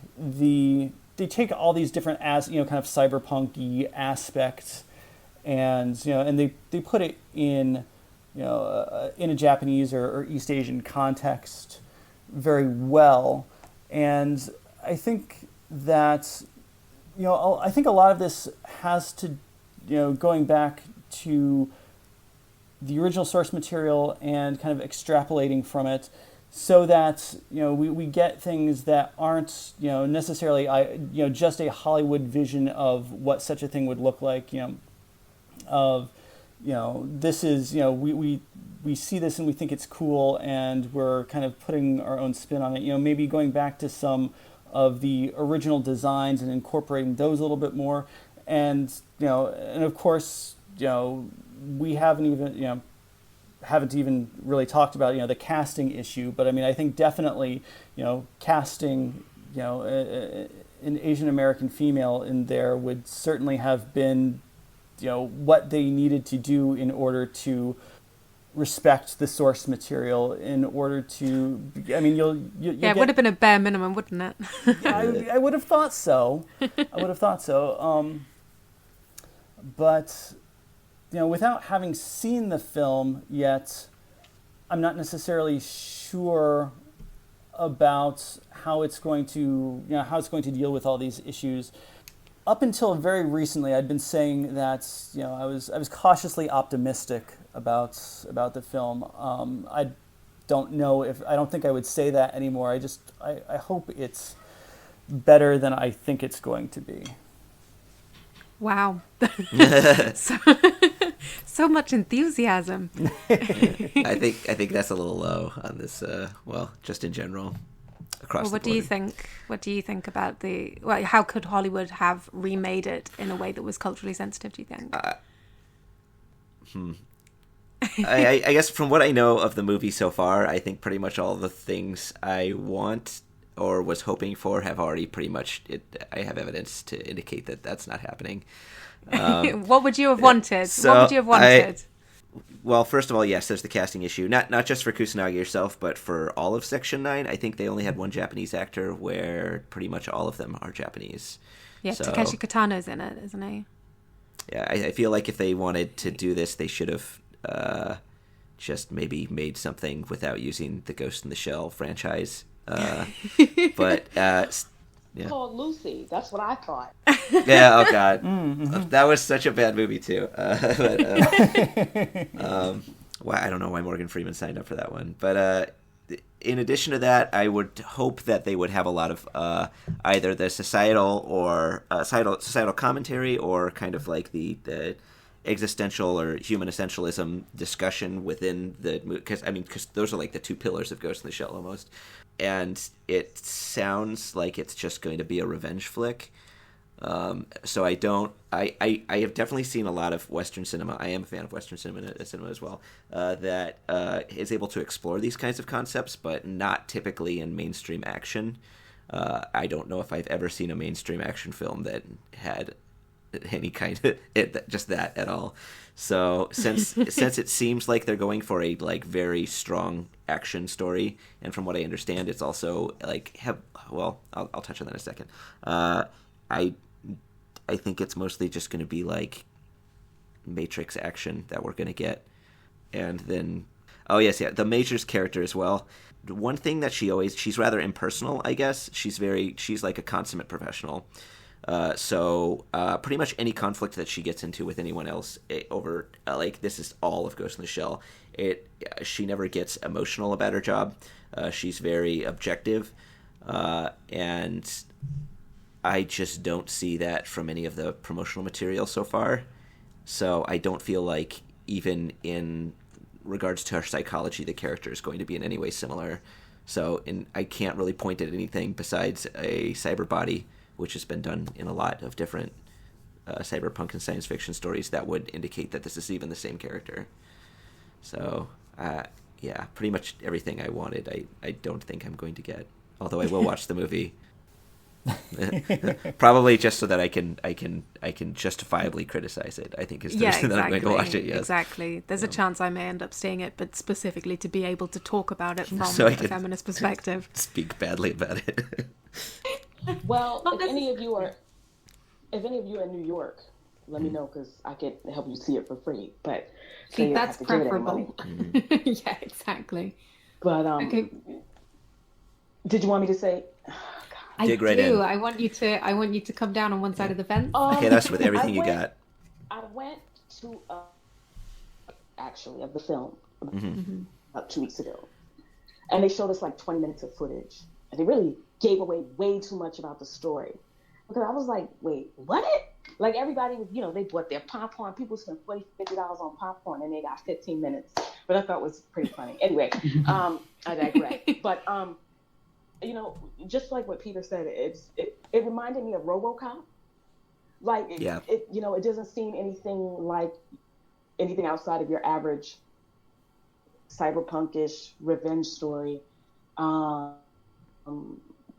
all these different kind of cyberpunk-y aspects, and they put it in in a Japanese or East Asian context very well, and I think that I think a lot of this has to going back to the original source material and kind of extrapolating from it, so that we get things that aren't necessarily just a Hollywood vision of what such a thing would look like. This is we see this and we think it's cool, and we're kind of putting our own spin on it. Maybe going back to some of the original designs and incorporating those a little bit more, and and of course we haven't even really talked about the casting issue, but I think definitely casting an Asian American female in there would certainly have been what they needed to do in order to respect the source material, in order to it would have been a bare minimum, wouldn't it? I would have thought so. But without having seen the film yet, I'm not necessarily sure about how it's going to deal with all these issues. Up until very recently, I'd been saying that I was cautiously optimistic about the film. I don't think I would say that anymore. I hope it's better than I think it's going to be. Wow. So much enthusiasm. I think that's a little low on this, just in general. across Well, the what board. do you think? What do you think about how could Hollywood have remade it in a way that was culturally sensitive, do you think? I guess from what I know of the movie so far, I think pretty much all the things I want or was hoping for have already pretty much. I have evidence to indicate that that's not happening. What would you have wanted? So what would you have wanted? Well, first of all, yes, there's the casting issue. Not just for Kusanagi herself, but for all of Section 9. I think they only had one Japanese actor, where pretty much all of them are Japanese. Yeah, So, Takeshi Kitano's in it, isn't he? yeah, I feel like if they wanted to do this, they should have just maybe made something without using the Ghost in the Shell franchise. But yeah. Called Lucy. That's what I thought. Yeah, oh god, that was such a bad movie too. Well, I don't know why Morgan Freeman signed up for that one, but in addition to that, I would hope that they would have a lot of either the societal or societal commentary, or kind of like the existential or human essentialism discussion within the movie, because those are like the two pillars of Ghost in the Shell almost. And it sounds like it's just going to be a revenge flick. So I have definitely seen a lot of Western cinema. I am a fan of Western cinema as well, that is able to explore these kinds of concepts, but not typically in mainstream action. I don't know if I've ever seen a mainstream action film that had any kind of just that at all. So since it seems like they're going for a like very strong action story, and from what I understand, it's also like I'll touch on that in a second. I think it's mostly just going to be like Matrix action that we're going to get, and then the Major's character as well. One thing that she's rather impersonal, I guess. She's like a consummate professional. So pretty much any conflict that she gets into with anyone else over like this is all of Ghost in the Shell. She never gets emotional about her job. She's very objective, and I just don't see that from any of the promotional material so far. So I don't feel like even in regards to her psychology, the character is going to be in any way similar. So I can't really point at anything besides a cyber body, which has been done in a lot of different cyberpunk and science fiction stories, that would indicate that this is even the same character. So, pretty much everything I wanted, I don't think I'm going to get. Although I will watch the movie, probably just so that I can justifiably criticize it. I think is the reason that I'm going to watch it. Yes, exactly. There's a chance I may end up seeing it, but specifically to be able to talk about it from a feminist perspective, speak badly about it. Well, if any of you are in New York, let me know, because I could help you see it for free. But see, that's preferable. Yeah, exactly. But okay. Did you want me to say? I Dig right do. in. I want you to come down on one side of the fence. Hit us with everything you got. I went to actually of the film about 2 weeks ago, and they showed us like 20 minutes of footage, and they really gave away way too much about the story, because I was like, wait, what? Like everybody was, they bought their popcorn. People spent $50 on popcorn, and they got 15 minutes. But I thought it was pretty funny. Anyway, I digress. But just like what Peter said, it reminded me of RoboCop. Like it doesn't seem anything like anything outside of your average cyberpunkish revenge story.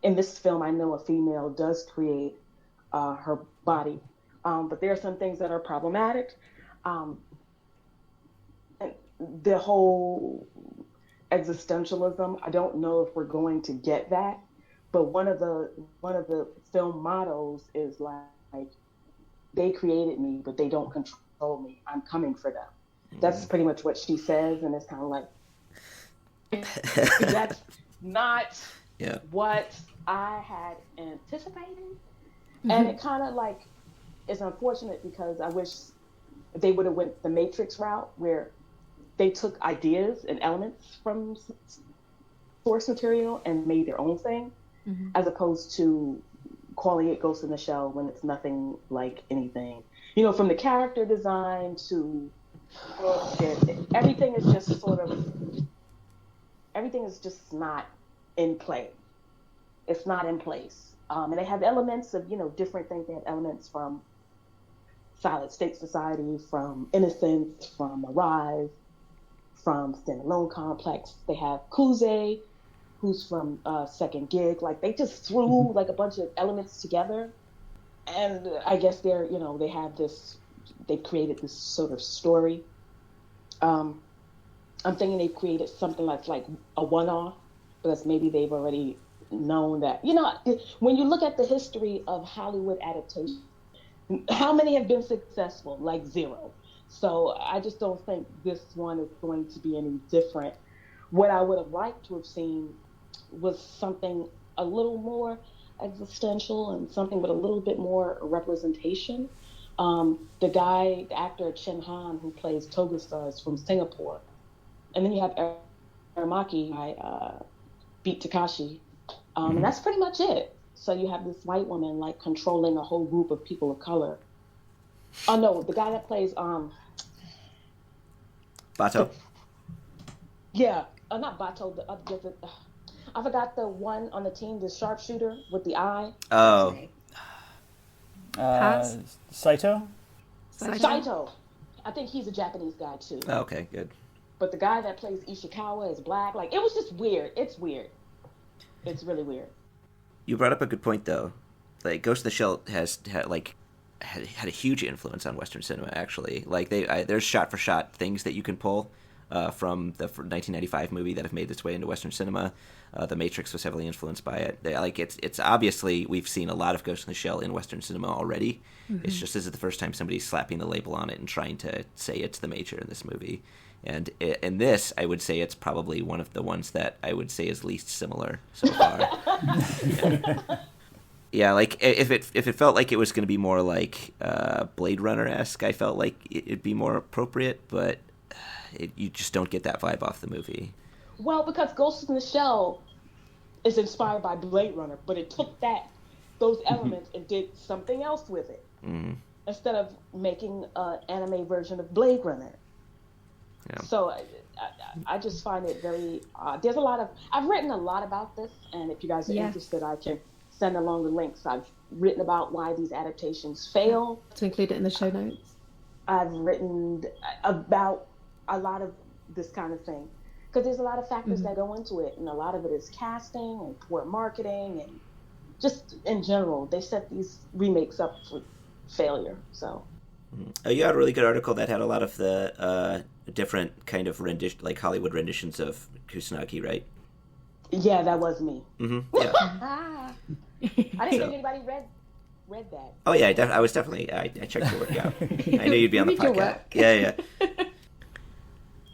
In this film, I know a female does create her body, but there are some things that are problematic. And the whole existentialism, I don't know if we're going to get that, but one of the film mottos is like, they created me, but they don't control me. I'm coming for them. That's pretty much what she says, and it's kind of like, that's not what I had anticipated. And it kind of like is unfortunate, because I wish they would have went the Matrix route, where they took ideas and elements from source material and made their own thing, as opposed to calling it Ghost in the Shell when it's nothing like anything. From the character design to everything is just not in play. It's not in place. And they have elements of, different things. They have elements from Solid State Society, from Innocence, from Arise, from Standalone Complex. They have Kuze, who's from Second Gig. Like, they just threw like a bunch of elements together. And I guess they've created this sort of story. I'm thinking they've created something like a one-off, because maybe they've already known that, when you look at the history of Hollywood adaptations, how many have been successful? Like 0. So I just don't think this one is going to be any different. What I would have liked to have seen was something a little more existential and something with a little bit more representation. The actor Chen Han, who plays Togastar, is from Singapore. And then you have Aramaki, Beat Takashi. And that's pretty much it. So you have this white woman like controlling a whole group of people of color. Oh no, the guy that plays Bato? Not Bato, I forgot the one on the team, the sharpshooter with the eye. Oh. Saito? Saito. I think he's a Japanese guy too. Okay, good. But the guy that plays Ishikawa is black. Like, it was just weird. It's weird. It's really weird. You brought up a good point, though. Like, Ghost in the Shell has had a huge influence on Western cinema, actually. Like, there's shot-for-shot things that you can pull from the 1995 movie that have made its way into Western cinema. The Matrix was heavily influenced by it. It's obviously, we've seen a lot of Ghost in the Shell in Western cinema already. Mm-hmm. It's just, this is the first time somebody's slapping the label on it and trying to say it's the Major in this movie. And in this, I would say it's probably one of the ones that I would say is least similar so far. Yeah, like, if it felt like it was going to be more like Blade Runner-esque, I felt like it'd be more appropriate, but you just don't get that vibe off the movie. Well, because Ghost in the Shell is inspired by Blade Runner, but it took those elements and did something else with it. Mm-hmm. Instead of making an anime version of Blade Runner. Yeah. So I just find it very odd. I've written a lot about this, and if you guys are interested, I can send along the links. I've written about why these adaptations fail. To include it in the show notes. I've written about a lot of this kind of thing. Because there's a lot of factors that go into it, and a lot of it is casting and poor marketing, and just in general, they set these remakes up for failure, so... You had a really good article that had a lot of the different kind of like Hollywood renditions of Kusanagi, right? Yeah, that was me. Mm-hmm. Yeah. I didn't think anybody read that. Oh yeah, I was definitely. I checked your work out. I knew you'd be on the podcast. Yeah.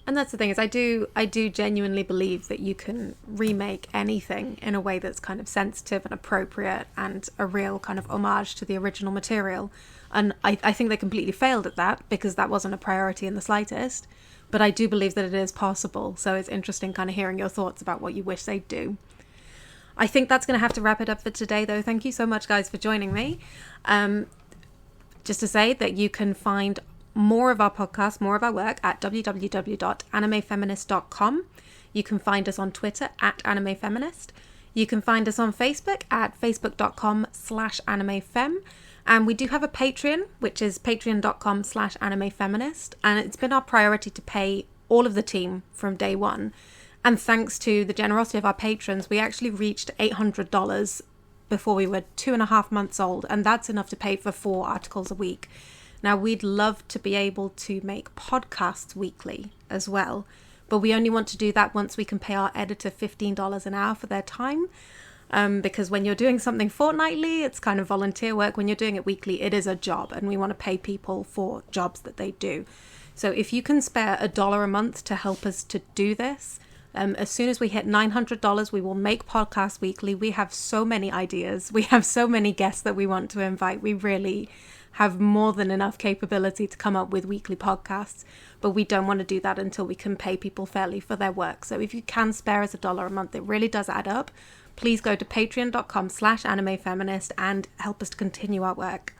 And that's the thing, is I do genuinely believe that you can remake anything in a way that's kind of sensitive and appropriate and a real kind of homage to the original material. And I think they completely failed at that because that wasn't a priority in the slightest. But I do believe that it is possible. So it's interesting kind of hearing your thoughts about what you wish they'd do. I think that's going to have to wrap it up for today, though. Thank you so much, guys, for joining me. Just to say that you can find more of our podcast, more of our work at www.animefeminist.com. You can find us on Twitter at animefeminist. You can find us on Facebook at facebook.com/animefem. And we do have a Patreon, which is patreon.com/animefeminist. And it's been our priority to pay all of the team from day one. And thanks to the generosity of our patrons, we actually reached $800 before we were 2.5 months old. And that's enough to pay for 4 articles a week. Now, we'd love to be able to make podcasts weekly as well. But we only want to do that once we can pay our editor $15 an hour for their time. Because when you're doing something fortnightly, it's kind of volunteer work. When you're doing it weekly, it is a job, and we want to pay people for jobs that they do. So if you can spare $1 a month to help us to do this, as soon as we hit $900, we will make podcasts weekly. We have so many ideas. We have so many guests that we want to invite. We really have more than enough capability to come up with weekly podcasts, but we don't want to do that until we can pay people fairly for their work. So if you can spare us $1 a month, it really does add up. Please go to patreon.com/animefeminist and help us to continue our work.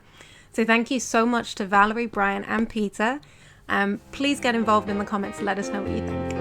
So thank you so much to Valerie, Brian, and Peter. Please get involved in the comments and let us know what you think.